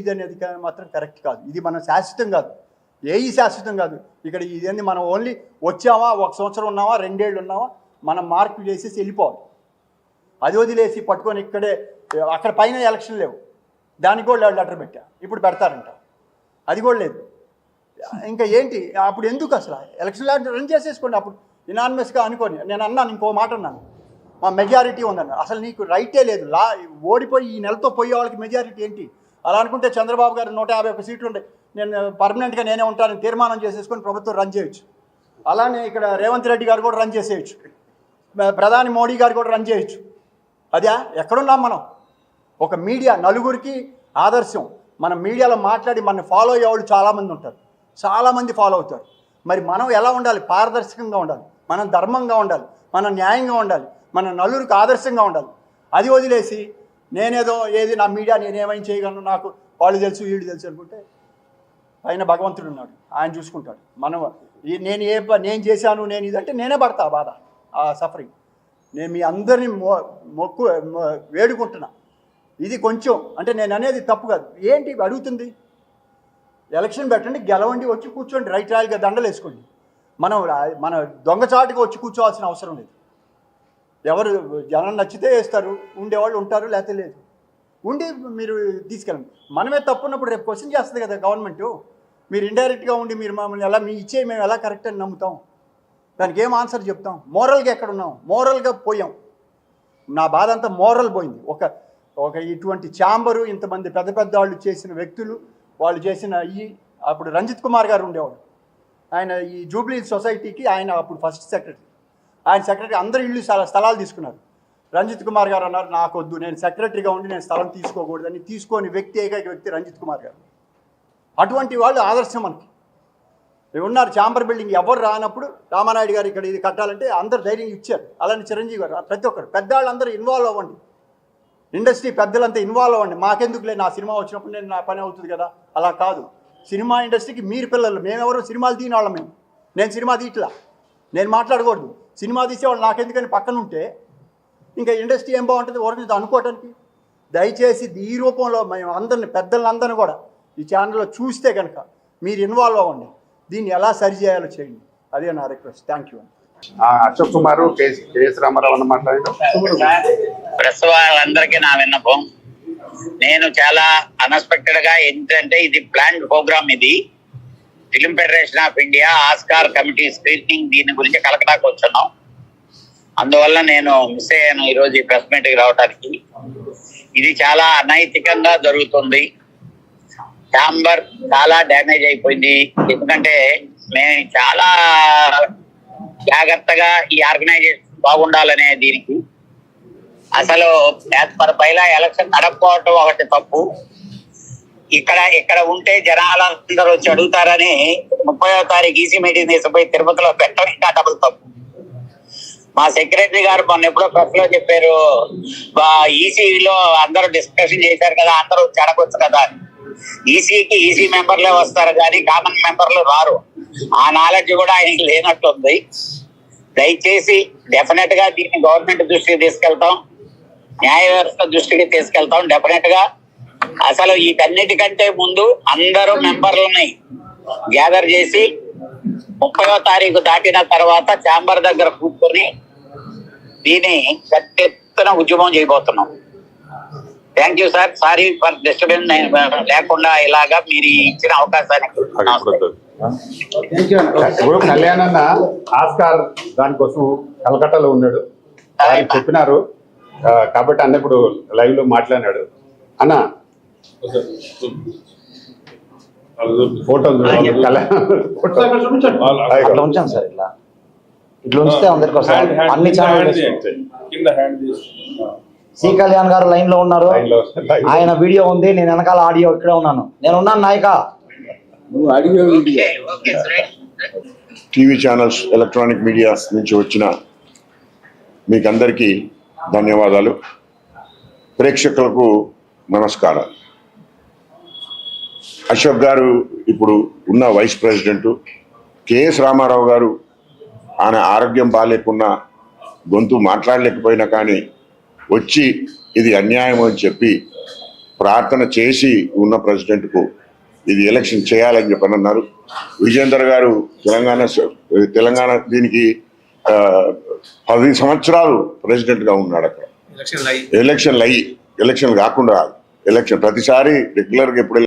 ఇది అనేది మాత్రం కరెక్ట్ కాదు. ఇది మనం శాశ్వతం కాదు, ఏది శాశ్వతం కాదు. ఇక్కడ ఇదేంది మనం ఓన్లీ వచ్చామా, 1 సంవత్సరం ఉన్నామా, 2 ఏళ్ళు ఉన్నామా, మనం మార్పు చేసేసి వెళ్ళిపోవాలి. అది వదిలేసి పట్టుకొని ఇక్కడే అక్కడ పైన ఎలక్షన్ లేవు, దానికి కూడా లెటర్ పెట్టా, ఇప్పుడు పెడతారంట, అది కూడా లేదు. ఇంకా ఏంటి అప్పుడు ఎందుకు అసలు ఎలక్షన్ రన్ చేసేసుకోండి అప్పుడు ఇనానిమస్గా అనుకోని. నేను అన్నాను, ఇంకో మాట అన్నాను, మా మెజారిటీ ఉందన్న. అసలు నీకు రైటే లేదు, ఓడిపోయి ఈ నెలతో పోయే వాళ్ళకి మెజారిటీ ఏంటి? అలా అనుకుంటే చంద్రబాబు గారు 151 సీట్లు ఉండే, నేను పర్మనెంట్గా నేనే ఉంటానని తీర్మానం చేసేసుకొని ప్రభుత్వం రన్ చేయొచ్చు. అలానే ఇక్కడ రేవంత్ రెడ్డి గారు కూడా రన్ చేసేయచ్చు, ప్రధాని మోడీ గారు కూడా రన్ చేయొచ్చు. అదే ఎక్కడున్నాం మనం? ఒక మీడియా నలుగురికి ఆదర్శం. మనం మీడియాలో మాట్లాడి మన ఫాలో అయ్యేవాళ్ళు చాలామంది ఉంటారు, చాలామంది ఫాలో అవుతారు. మరి మనం ఎలా ఉండాలి? పారదర్శకంగా ఉండాలి, మనం ధర్మంగా ఉండాలి, మనం న్యాయంగా ఉండాలి, మన నలుగురికి ఆదర్శంగా ఉండాలి. అది వదిలేసి నేనేదో ఏది నా మీడియా నేనేమైనా చేయగలను, నాకు వాళ్ళు తెలుసు వీళ్ళు తెలుసు అనుకుంటే పైన భగవంతుడు ఉన్నాడు, ఆయన చూసుకుంటాడు. మనం నేను చేశాను, నేను ఇదంటే నేనే పడతా బాధ, ఆ సఫరింగ్. నేను మీ అందరినీ వేడుకుంటున్నా. ఇది కొంచెం అంటే నేను అనేది తప్పు కాదు. ఏంటి అడుగుతుంది? ఎలక్షన్ పెట్టండి, గెలవండి, వచ్చి కూర్చోండి, రైట్ రాయల్గా దండలు వేసుకోండి. మన దొంగచాటుగా వచ్చి కూర్చోవాల్సిన అవసరం లేదు. ఎవరు జనం నచ్చితే వేస్తారు, ఉండేవాళ్ళు ఉంటారు, లేకపోతే లేదు. ఉండి మీరు తీసుకెళ్ళండి. మనమే తప్పున్నప్పుడు రేపు క్వశ్చన్ చేస్తుంది కదా గవర్నమెంటు. మీరు ఇండైరెక్ట్గా ఉండి మీరు మమ్మల్ని ఎలా మీ ఇచ్చే మేము ఎలా కరెక్ట్ అని నమ్ముతాం? దానికి ఏం ఆన్సర్ చెప్తాం? మోరల్గా ఎక్కడున్నాం? మోరల్గా పోయాం. నా బాధ అంతా మోరల్ పోయింది. ఒక ఇటువంటి ఛాంబరు, ఇంతమంది పెద్ద పెద్ద వాళ్ళు చేసిన వ్యక్తులు, వాళ్ళు చేసిన అప్పుడు రంజిత్ కుమార్ గారు ఉండేవాడు, ఆయన ఈ జూబ్లీ సొసైటీకి ఆయన అప్పుడు ఫస్ట్ సెక్రటరీ. ఆయన సెక్రటరీ అందరూ ఇల్లు స్థలాలు తీసుకున్నారు. రంజిత్ కుమార్ గారు అన్నారు, నాకొద్దు, నేను సెక్రటరీగా ఉండి నేను స్థలం తీసుకోకూడదని. తీసుకోని ఏకైక వ్యక్తి రంజిత్ కుమార్ గారు. అటువంటి వాళ్ళు ఆదర్శం మనకి ఉన్నారు. ఛాంబర్ బిల్డింగ్ ఎవరు రానప్పుడు రామానాయుడు గారు ఇక్కడ ఇది కట్టాలంటే అందరు ధైర్యం ఇచ్చారు. అలానే చిరంజీవి గారు, ప్రతి ఒక్కరు పెద్దవాళ్ళందరూ ఇన్వాల్వ్ అవ్వండి, ఇండస్ట్రీ పెద్దలంతా ఇన్వాల్వ్ అవ్వండి. మాకెందుకులే, నా సినిమా వచ్చినప్పుడు నేను నా పని అవుతుంది కదా. అలా కాదు, సినిమా ఇండస్ట్రీకి మీరు పిల్లలు, మేమెవరు సినిమాలు తీయని వాళ్ళం. నేను సినిమా తీయట్లా, నేను మాట్లాడకూడదు. సినిమా తీసేవాళ్ళు నాకెందుకని పక్కన ఉంటే ఇంకా ఇండస్ట్రీ ఏం బాగుంటుంది ఒకరిని అనుకోవటానికి. దయచేసి ఈ రూపంలో మేము అందరిని పెద్దలందరినీ కూడా ఈ ఛానల్లో చూస్తే కనుక మీరు ఇన్వాల్వ్ అవ్వండి, దీన్ని ఎలా సరి చేయాలో చేయండి. అదే నా request. Thank you. Ashok Kumar, KS Ramarao అన్న మాట్లాడారు. ప్రెస్ వాళ్ళందరికీ నా విన్నపం, నేను చాలా అన్ఎక్స్పెక్టెడ్ గా ఏంటంటే ఇది ప్లాన్డ్ ప్రోగ్రామ్. ఇది film federation of India Oscar committee screening, దీని గురించి కలకటాకు వచ్చున్నాం. అందువల్ల నేను మిస్ అయ్యాను ఈరోజు ఈ ప్రెస్ మీట్ కి రావడానికి. ఇది చాలా అనైతికంగా జరుగుతుంది. ఛాంబర్ చాలా డ్యామేజ్ అయిపోయింది. ఎందుకంటే మేము చాలా జాగ్రత్తగా ఈ ఆర్గనైజేషన్ బాగుండాలనే దీనికి అసలు పైలా ఎలక్షన్ నడకపోవటం ఒకటి తప్పు. ఇక్కడ ఉంటే జనాలందరూ వచ్చి అడుగుతారని 30వ తారీఖు ఈసీ మీటింగ్ తీసుకుపోయి తిరుపతిలో పెట్టడం ఇంకా డబుల్ తప్పు. మా సెక్రటరీ గారు మొన్న ఎప్పుడో ప్రెస్ లో చెప్పారు, ఈసీలో అందరూ డిస్కషన్ చేశారు కదా, అందరూ వచ్చి అడగొచ్చు కదా. ఈసీకి ఈసీ మెంబర్లే వస్తారు కానీ కామన్ మెంబర్లు రారు. ఆ నాలెడ్జ్ కూడా ఆయనకి లేనట్టుంది. దయచేసి డెఫినెట్ గా దీన్ని గవర్నమెంట్ దృష్టికి తీసుకెళ్తాం, న్యాయ వ్యవస్థ దృష్టికి తీసుకెళ్తాం. డెఫినెట్ గా అసలు వీటన్నిటికంటే ముందు అందరూ మెంబర్లని గ్యాదర్ చేసి 30వ తారీఖు దాటిన తర్వాత ఛాంబర్ దగ్గర కూర్చొని దీన్ని పెద్ద ఎత్తున ఉద్యమం చేయబోతున్నాం. Thank you sir, sorry for disturbance లేకుండా ఇలాగా మీరు ఇచ్చిన అవకాశానికి. ఇప్పుడు కళ్యాణ్ అన్న ఆస్కార్ దానికోసం కలకట్టాలో ఉన్నాడు, చెప్పినారు కాబట్టి అన్న ఇప్పుడు లైవ్ లో మాట్లాడినాడు. అన్న ఫోటోలు ఉంచాను సార్, ఇట్లా ఉంచితే అందరికి వస్తారు. అన్ని ఛానల్స్ సి కళ్యాణ్ గారు లైన్ లో ఉన్నారు, ఆయన వీడియో ఉంది, నేను వెనకాల ఆడియో ఇక్కడే ఉన్నాను. నేను ఉన్నాను నాయక. టీవీ ఛానల్స్, ఎలక్ట్రానిక్ మీడియా నుంచి వచ్చిన మీకందరికీ ధన్యవాదాలు. ప్రేక్షకులకు నమస్కారం. అశోక్ గారు ఇప్పుడు ఉన్న వైస్ ప్రెసిడెంట్, కేఎస్ రామారావు గారు ఆయన ఆరోగ్యం బాగాలేకున్నా, గొంతు మాట్లాడలేకపోయినా కానీ వచ్చి ఇది అన్యాయం అని చెప్పి ప్రార్థన చేసి ఉన్న ప్రెసిడెంట్కు ఇది ఎలక్షన్ చేయాలని చెప్పని అన్నారు. విజయేందర్ గారు తెలంగాణ దీనికి 10 సంవత్సరాలు ప్రెసిడెంట్గా ఉన్నాడు. అక్కడ ఎలక్షన్ కాకుండా ఎలక్షన్ ప్రతిసారి రెగ్యులర్గా ఎప్పుడు